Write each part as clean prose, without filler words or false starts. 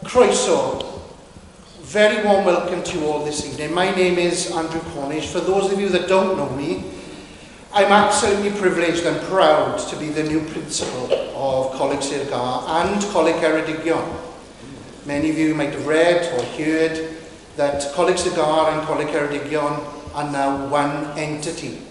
Croeso. Very warm welcome to you all this evening. My name is Andrew Cornish. For those of you that don't know me, I'm absolutely privileged and proud to be the new principal of Coleg Sir Gar and Coleg Ceredigion. Many of you might have read or heard that Coleg Sir Gar and Coleg Ceredigion are now one entity.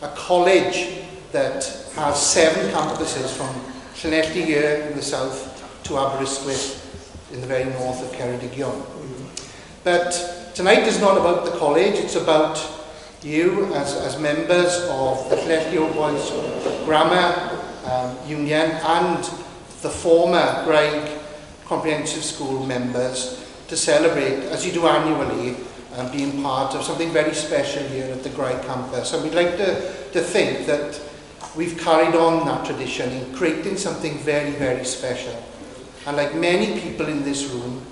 A college that has 7 campuses from Llanelli here in the south to Aberystwyth in the very north of Ceredigion. But tonight is not about the college, it's about you as members of the Llanelli Boys Grammar Union and the former Graig Comprehensive School members to celebrate, as you do annually, being part of something very special here at the Graig campus. And we'd like to think that we've carried on that tradition in creating something very, very special. And like many people in this room,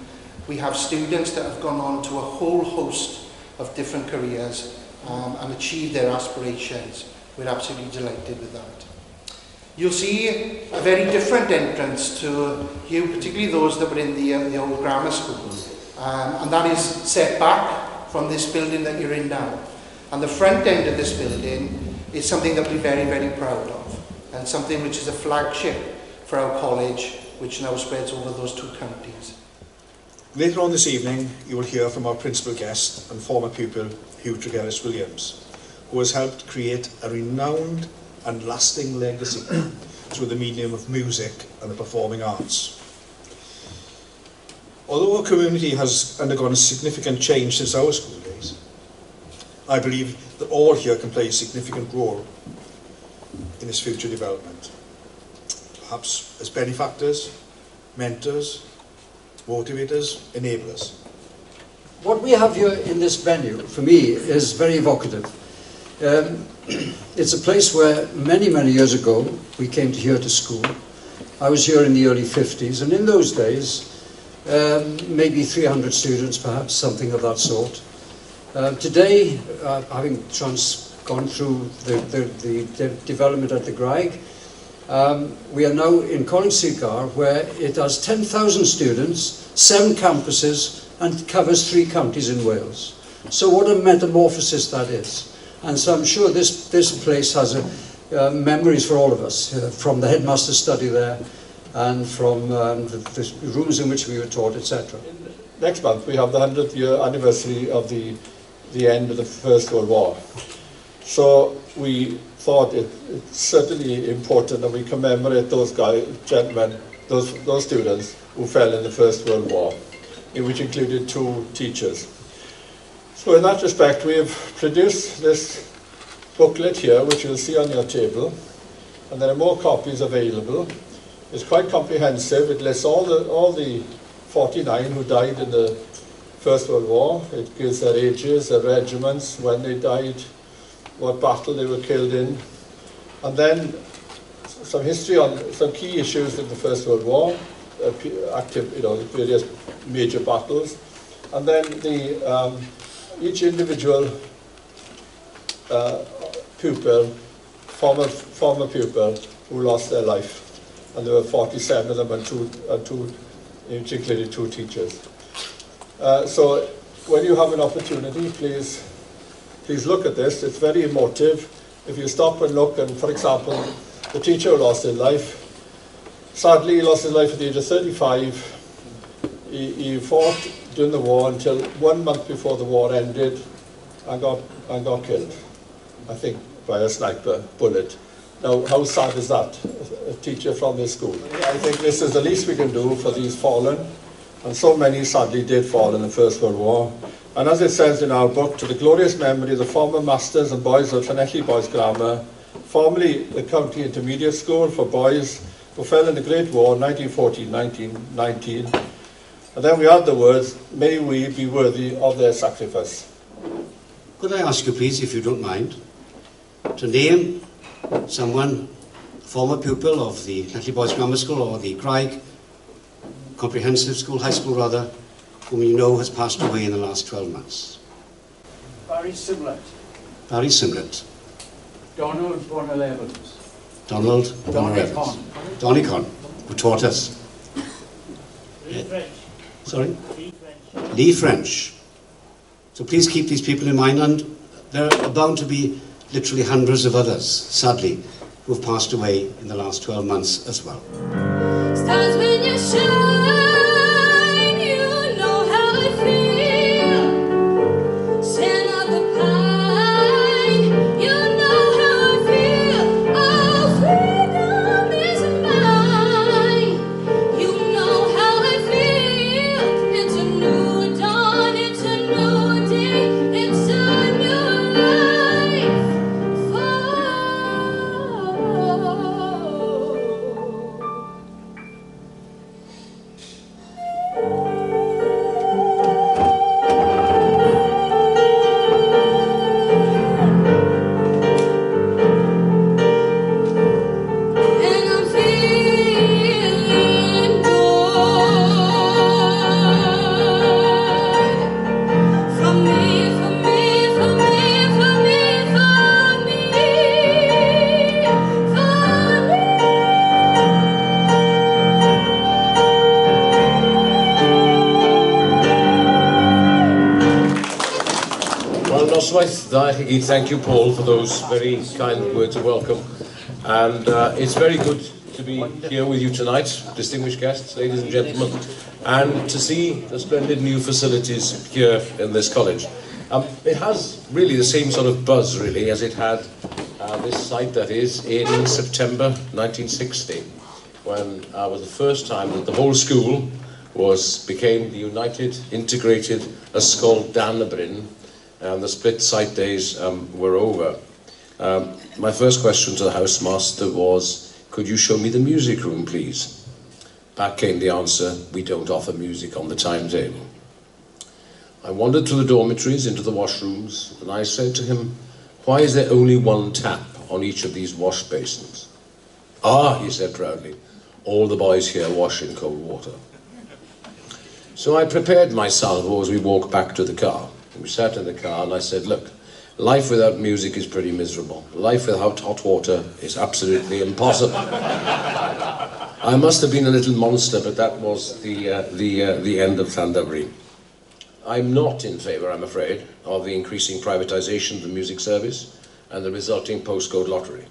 we have students that have gone on to a whole host of different careers and achieved their aspirations. We're absolutely delighted with that. You'll see a very different entrance to you, particularly those that were in the old grammar school. And that is set back from this building that you're in now. And the front end of this building is something that we're very, very proud of, and something which is a flagship for our college, which now spreads over those 2 counties. Later on this evening, you will hear from our principal guest and former pupil, Tregelles-Williams, who has helped create a renowned and lasting legacy through the medium of music and the performing arts. Although our community has undergone a significant change since our school days, I believe that all here can play a significant role in its future development. Perhaps as benefactors, mentors, motivators, enablers. What we have here in this venue, for me, is very evocative. It's a place where many, many years ago we came here to school. I was here in the early 50s, and in those days, maybe 300 students, perhaps, something of that sort. Today, having gone through the development at the Graig, we are now in Coleg Sir Gar, where it has 10,000 students, 7 campuses, and covers 3 counties in Wales. So what a metamorphosis that is. And so I'm sure this place has memories for all of us, from the headmaster's study there, and from the rooms in which we were taught, etc. Next month we have the 100th year anniversary of the end of the First World War. So we thought it's certainly important that we commemorate those gentlemen, those students who fell in the First World War, which included 2 teachers. So in that respect, we have produced this booklet here, which you'll see on your table, and there are more copies available. It's quite comprehensive. It lists all the 49 who died in the First World War. It gives their ages, their regiments, when they died, what battle they were killed in, and then some history on some key issues in the First World War, the various major battles, and then each individual pupil, former pupil, who lost their life, and there were 47 of them, which included 2 teachers. So when you have an opportunity, please look at this. It's very emotive. If you stop and look, and for example, the teacher who lost his life, sadly he lost his life at the age of 35. He fought during the war until 1 month before the war ended and got killed, I think, by a sniper bullet. Now, how sad is that? A teacher from this school. I think this is the least we can do for these fallen, and so many sadly did fall in the First World War. And as it says in our book, to the glorious memory of the former masters and boys of Llanelli Boys Grammar, formerly the County Intermediate School for boys who fell in the Great War, 1914-1919. And then we add the words, may we be worthy of their sacrifice. Could I ask you please, if you don't mind, to name someone, former pupil of the Llanelli Boys Grammar School or the Graig Comprehensive School, High School rather, whom you know has passed away in the last 12 months? Barry Simlet. Barry Simlet. Donald Bonner Evans. Donald Bonner Evans. Donny Con, who taught us. Sorry? Lee French. So please keep these people in mind, and there are bound to be literally hundreds of others, sadly, who have passed away in the last 12 months as well. Stars when you shine, you know how I feel. Scent of the pine, you know how I feel. Oh, freedom is mine. You know how I feel. It's a new dawn, it's a new day, it's a new life for and I'm feeling good. For me, for me, for me, for me, for me, Well, noswaith da chi gyd. Thank you, Paul, for those very kind words of welcome. And it's very good to be here with you tonight, distinguished guests, ladies and gentlemen, and to see the splendid new facilities here in this college. It has really the same sort of buzz, really, as it had this site, that is, in September 1960, when was the first time that the whole school became the United Integrated Ysgol Dan y Bryn, and the split site days were over. My first question to the housemaster was, could you show me the music room, please? Back came the answer, we don't offer music on the timetable. I wandered through the dormitories into the washrooms, and I said to him, why is there only one tap on each of these wash basins? Ah, he said proudly, all the boys here wash in cold water. So I prepared my salvo as we walked back to the car. We sat in the car and I said, look, life without music is pretty miserable. Life without hot water is absolutely impossible. I must have been a little monster, but that was the end of Llandovery. I'm not in favour, I'm afraid, of the increasing privatisation of the music service and the resulting postcode lottery.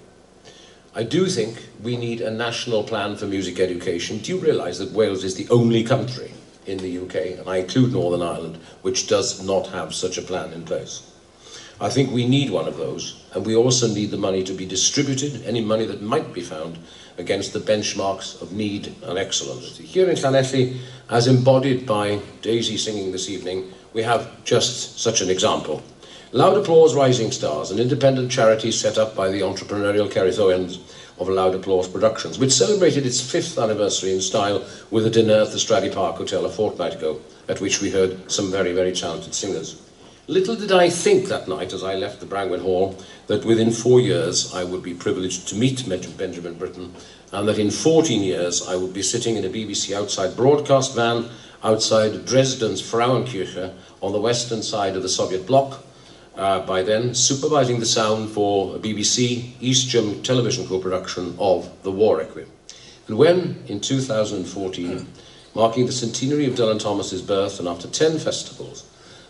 I do think we need a national plan for music education. Do you realise that Wales is the only country in the UK, and I include Northern Ireland, which does not have such a plan in place? I think we need one of those, and we also need the money to be distributed, any money that might be found, against the benchmarks of need and excellence. Here in Llanelli, as embodied by Daisy singing this evening, we have just such an example. Loud Applause Rising Stars, an independent charity set up by the entrepreneurial Cerrithoians of Loud Applause Productions, which celebrated its 5th anniversary in style with a dinner at the Stradey Park Hotel a fortnight ago, at which we heard some very, very talented singers. Little did I think that night, as I left the Brangwen Hall, that within 4 years I would be privileged to meet Benjamin Britten, and that in 14 years I would be sitting in a BBC outside broadcast van outside Dresden's Frauenkirche on the western side of the Soviet bloc, by then supervising the sound for a BBC East German television co-production of The War Requiem. And when, in 2014, marking the centenary of Dylan Thomas's birth, and after 10 festivals,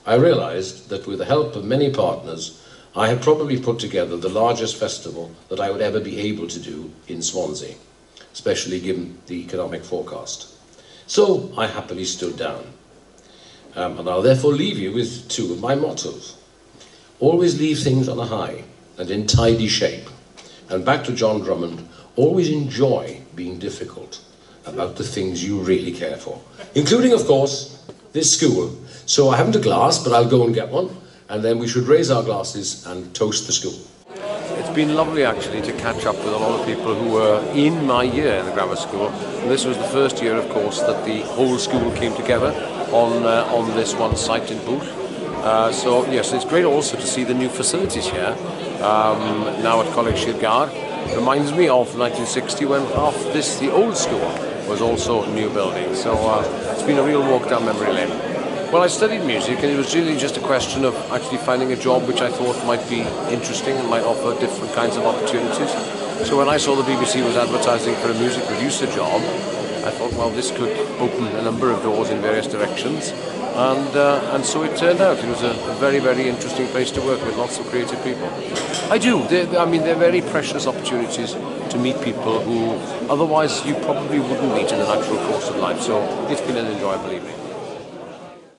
I realised that with the help of many partners, I had probably put together the largest festival that I would ever be able to do in Swansea, especially given the economic forecast. So I happily stood down. And I'll therefore leave you with 2 of my mottos. Always leave things on a high and in tidy shape. And back to John Drummond, always enjoy being difficult about the things you really care for, including, of course, this school. So I haven't a glass, but I'll go and get one, and then we should raise our glasses and toast the school. It's been lovely actually to catch up with a lot of people who were in my year in the grammar school. And this was the first year, of course, that the whole school came together on this one site in Booth. So yes, it's great also to see the new facilities here now at Coleg Sir Gâr. Reminds me of 1960 when the old school was also a new building. So it's been a real walk down memory lane. Well, I studied music, and it was really just a question of actually finding a job which I thought might be interesting and might offer different kinds of opportunities. So when I saw the BBC was advertising for a music producer job, I thought, well, this could open a number of doors in various directions, and so it turned out. It was a very, very interesting place to work with lots of creative people. I do. They're very precious opportunities to meet people who otherwise you probably wouldn't meet in the natural course of life. So it's been an enjoyable evening.